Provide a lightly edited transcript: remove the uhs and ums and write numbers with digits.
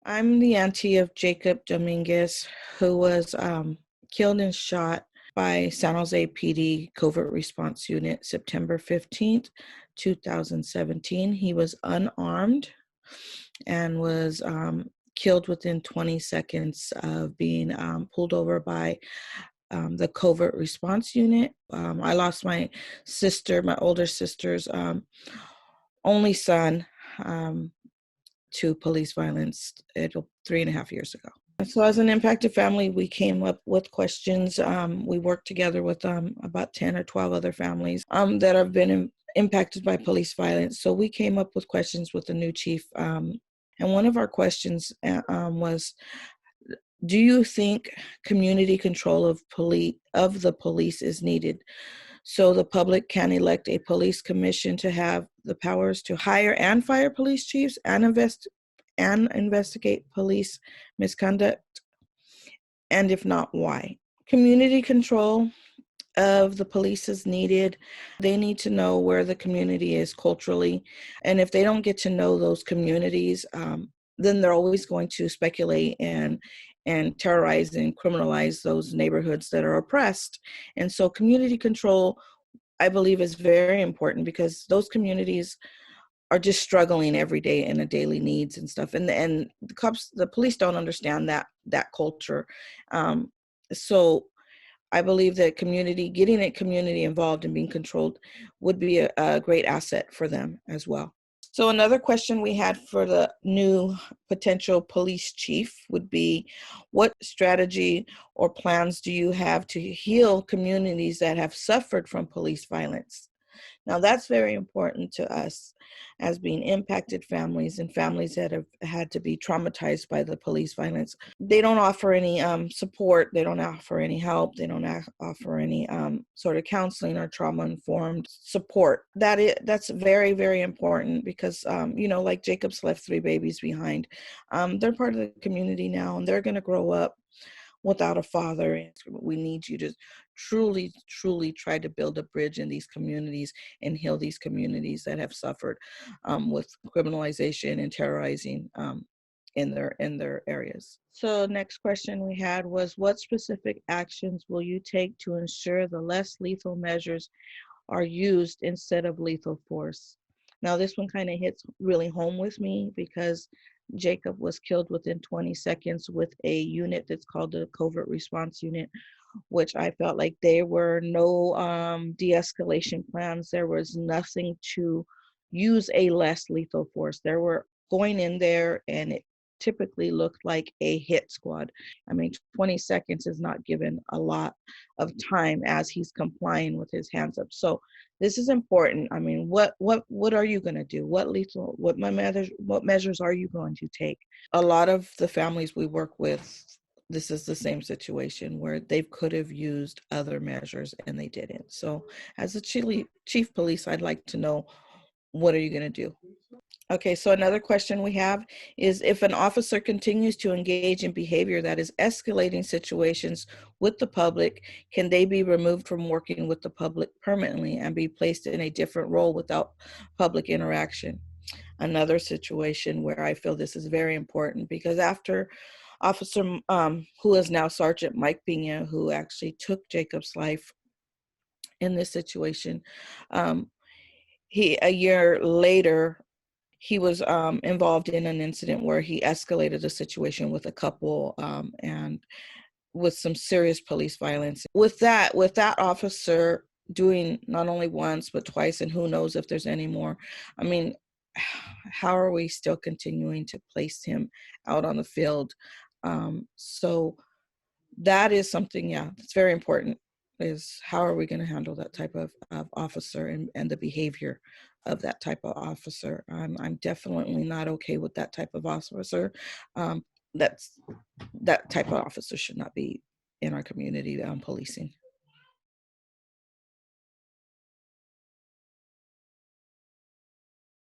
I'm the auntie of Jacob Dominguez, who was killed and shot by San Jose PD Covert Response Unit September 15th, 2017. He was unarmed and was killed within 20 seconds of being pulled over by the Covert Response Unit. I lost my sister, my older sister's only son, to police violence 3.5 years ago. So as an impacted family, we came up with questions. We worked together with about 10 or 12 other families that have been impacted by police violence. So we came up with questions with the new chief. And one of our questions was, do you think community control of the police is needed so the public can elect a police commission to have the powers to hire and fire police chiefs and investigate police misconduct? And if not, why? Community control of the police is needed. They need to know where the community is culturally. And if they don't get to know those communities, then they're always going to speculate and terrorize and criminalize those neighborhoods that are oppressed. And so community control, I believe, is very important because those communities are just struggling every day in the daily needs and stuff. And the police don't understand that culture. So I believe that getting a community involved and being controlled would be a great asset for them as well. So another question we had for the new potential police chief would be, what strategy or plans do you have to heal communities that have suffered from police violence? Now, that's very important to us as being impacted families and families that have had to be traumatized by the police violence. They don't offer any support. They don't offer any help. They don't offer any sort of counseling or trauma-informed support. That's very, very important because, like Jacob's left 3 babies behind. They're part of the community now, and they're going to grow up without a father. We need you to truly, truly try to build a bridge in these communities and heal these communities that have suffered with criminalization and terrorizing in their areas. So next question we had was, what specific actions will you take to ensure the less lethal measures are used instead of lethal force? Now this one kind of hits really home with me because Jacob was killed within 20 seconds with a unit that's called the Covert Response Unit, which I felt like there were no de-escalation plans. There was nothing to use a less lethal force. They were going in there and it typically looked like a hit squad. I mean, 20 seconds is not given a lot of time as he's complying with his hands up. So this is important. I mean, what are you going to do? What measures are you going to take? A lot of the families we work with, this is the same situation where they could have used other measures and they didn't. So as a chief police, I'd like to know, what are you going to do? Okay, so another question we have is, if an officer continues to engage in behavior that is escalating situations with the public, can they be removed from working with the public permanently and be placed in a different role without public interaction? Another situation where I feel this is very important, because after Officer, who is now Sergeant Mike Pena, who actually took Jacob's life in this situation, a year later, he was involved in an incident where he escalated a situation with a couple and with some serious police violence. With that officer doing not only once, but twice, and who knows if there's any more. I mean, how are we still continuing to place him out on the field? So that is something, it's very important, is how are we going to handle that type of officer and the behavior of that type of officer. I'm definitely not okay with that type of officer. That type of officer should not be in our community policing.